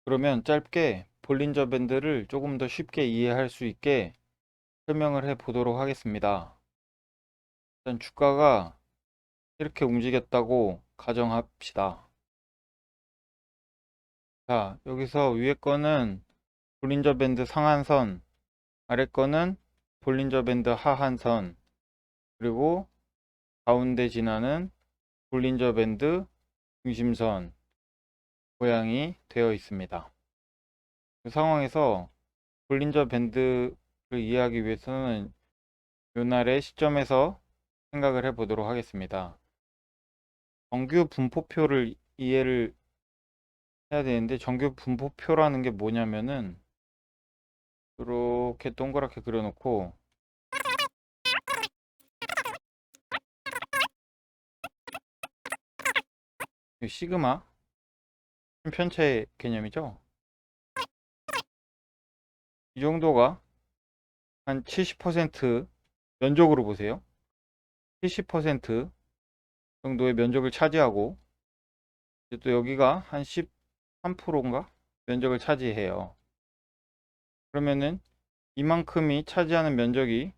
그러면 짧게 볼린저 밴드를 조금 더 쉽게 이해할 수 있게 설명을 해 보도록 하겠습니다. 일단 주가가 이렇게 움직였다고 가정합시다. 자, 여기서 위에 거는 볼린저 밴드 상한선, 아래 거는 볼린저 밴드 하한선, 그리고 가운데 지나는 볼린저 밴드 중심선 모양이 되어 있습니다. 그 상황에서 볼린저 밴드를 이해하기 위해서는 요날의 시점에서 생각을 해 보도록 하겠습니다. 정규 분포표를 이해를 해야 되는데, 정규 분포표라는 게 뭐냐면은 이렇게 동그랗게 그려놓고 이 시그마 편차의 개념이죠. 이 정도가 한 70% 면적으로 보세요. 70% 정도의 면적을 차지하고, 이제 또 여기가 한 13%인가 면적을 차지해요. 그러면은 이만큼이 차지하는 면적이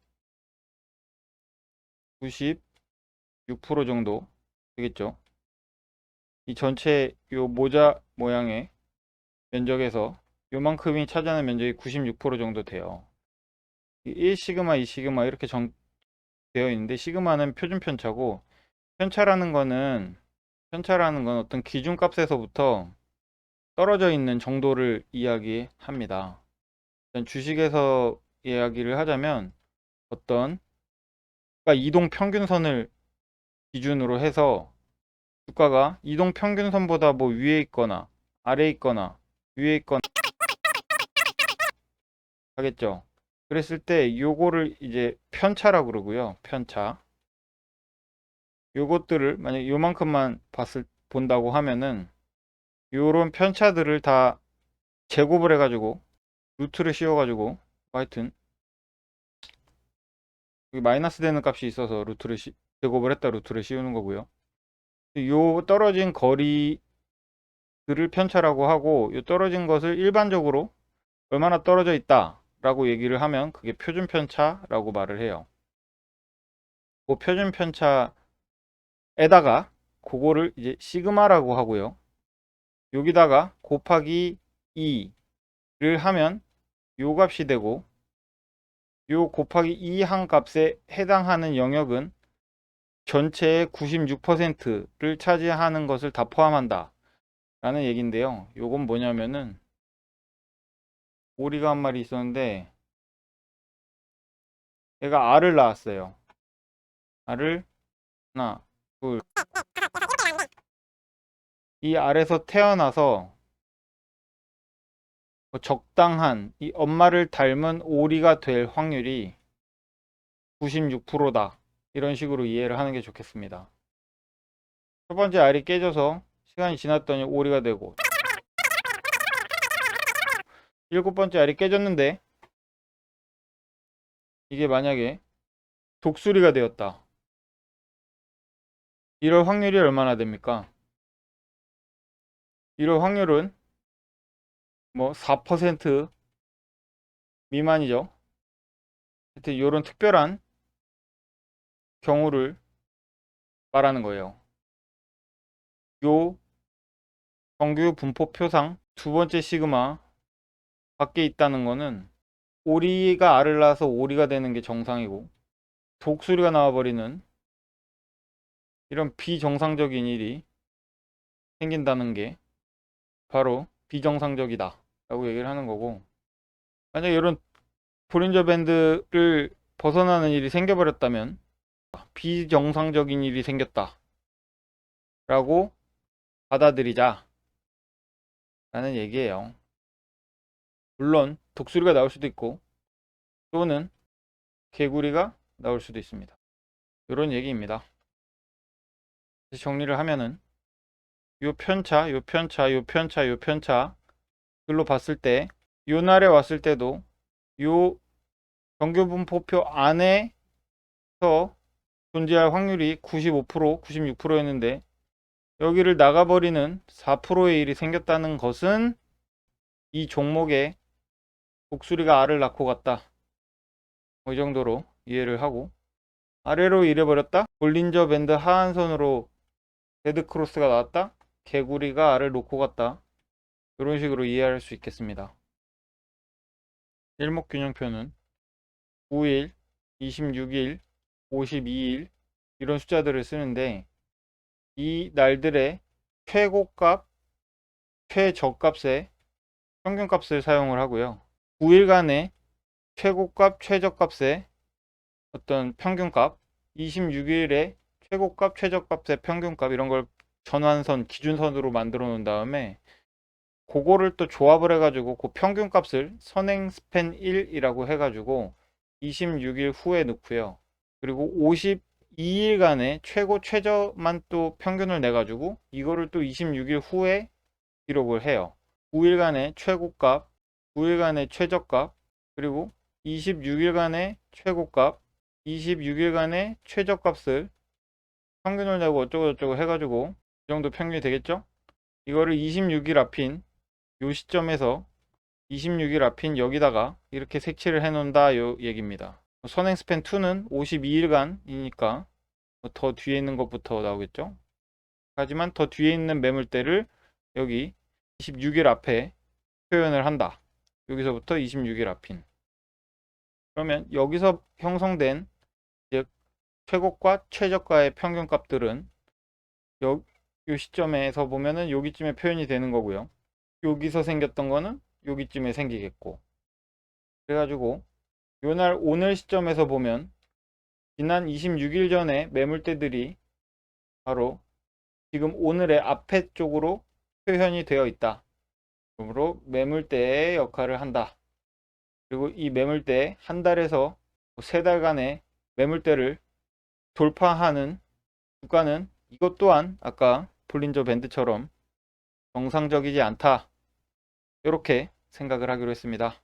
96% 정도 되겠죠. 이 전체 요 모자 모양의 면적에서 요만큼이 차지하는 면적이 96% 정도 돼요. 1시그마, 2시그마 이렇게 되어 있는데, 시그마는 표준 편차고, 편차라는 건 어떤 기준값에서부터 떨어져 있는 정도를 이야기합니다. 일단 주식에서 이야기를 하자면, 어떤 이동 평균선을 기준으로 해서 주가가 이동 평균선보다 뭐 위에 있거나 아래에 있거나 위에 있거나 하겠죠. 그랬을 때 요거를 이제 편차라고 그러고요. 편차. 요것들을 만약 요만큼만 본다고 하면은 요런 편차들을 다 제곱을 해가지고 루트를 씌워가지고, 하여튼 여기 마이너스 되는 값이 있어서 제곱을 했다 루트를 씌우는 거고요. 요 떨어진 거리들을 편차라고 하고, 요 떨어진 것을 일반적으로 얼마나 떨어져 있다 라고 얘기를 하면 그게 표준 편차라고 말을 해요. 그 표준 편차에다가 그거를 이제 시그마라고 하고요. 여기다가 곱하기 2를 하면 요 값이 되고, 요 곱하기 2 한 값에 해당하는 영역은 전체의 96%를 차지하는 것을 다 포함한다 라는 얘기인데요. 요건 뭐냐면은, 오리가 한 마리 있었는데 얘가 알을 낳았어요. 알을 하나, 둘, 이 알에서 태어나서 적당한 이 엄마를 닮은 오리가 될 확률이 96%다. 이런 식으로 이해를 하는 게 좋겠습니다. 첫 번째 알이 깨져서 시간이 지났더니 오리가 되고, 일곱 번째 알이 깨졌는데 이게 만약에 독수리가 되었다. 이럴 확률이 얼마나 됩니까? 이럴 확률은 뭐 4% 미만이죠. 하여튼 이런 특별한 경우를 말하는 거예요. 요 정규 분포표상 두 번째 시그마 밖에 있다는 거는 오리가 알을 낳아서 오리가 되는 게 정상이고, 독수리가 나와버리는 이런 비정상적인 일이 생긴다는 게 바로 비정상적이다 라고 얘기를 하는 거고, 만약에 이런 볼린저 밴드를 벗어나는 일이 생겨버렸다면 비정상적인 일이 생겼다 라고 받아들이자 라는 얘기예요. 물론 독수리가 나올 수도 있고, 또는 개구리가 나올 수도 있습니다. 이런 얘기입니다. 정리를 하면은, 요 편차, 요 편차, 요 편차, 요 편차 글로 봤을 때, 요 날에 왔을 때도 요 정규분포표 안에서 존재할 확률이 95%, 96%였는데 여기를 나가버리는 4%의 일이 생겼다는 것은 이 종목에 독수리가 알을 낳고 갔다. 이 정도로 이해를 하고, 아래로 이래버렸다. 볼린저 밴드 하한선으로 데드크로스가 나왔다. 개구리가 알을 놓고 갔다. 이런 식으로 이해할 수 있겠습니다. 일목균형표는 9일, 26일, 52일 이런 숫자들을 쓰는데 이 날들의 최고값, 최저값의 평균값을 사용을 하고요. 9일간의 최고값, 최저값의 어떤 평균값, 26일의 최고값, 최저값의 평균값 이런 걸 전환선, 기준선으로 만들어 놓은 다음에 그거를 또 조합을 해가지고 그 평균값을 선행 스팬 1이라고 해가지고 26일 후에 넣고요. 그리고 52일간의 최고 최저만 또 평균을 내가지고 이거를 또 26일 후에 기록을 해요. 9일간의 최고값, 9일간의 최저값, 그리고 26일간의 최고값, 26일간의 최저값을 평균을 내고 어쩌고저쩌고 해가지고 이 정도 평균이 되겠죠? 이거를 26일 앞인 요 시점에서 26일 앞인 여기다가 이렇게 색칠을 해 놓는다 요 얘기입니다. 선행 스팬 2는 52일간이니까 더 뒤에 있는 것부터 나오겠죠. 하지만 더 뒤에 있는 매물대를 여기 26일 앞에 표현을 한다. 여기서부터 26일 앞인. 그러면 여기서 형성된 즉 최고가 최저가의 평균값들은 요 시점에서 보면은 여기쯤에 표현이 되는 거고요. 여기서 생겼던 거는 여기쯤에 생기겠고, 그래가지고 요날 오늘 시점에서 보면 지난 26일 전에 매물대들이 바로 지금 오늘의 앞에 쪽으로 표현이 되어 있다. 그러므로 매물대의 역할을 한다. 그리고 이 매물대 한 달에서 세 달간의 매물대를 돌파하는 주가는 이것 또한 아까 볼린저 밴드처럼 정상적이지 않다. 이렇게 생각을 하기로 했습니다.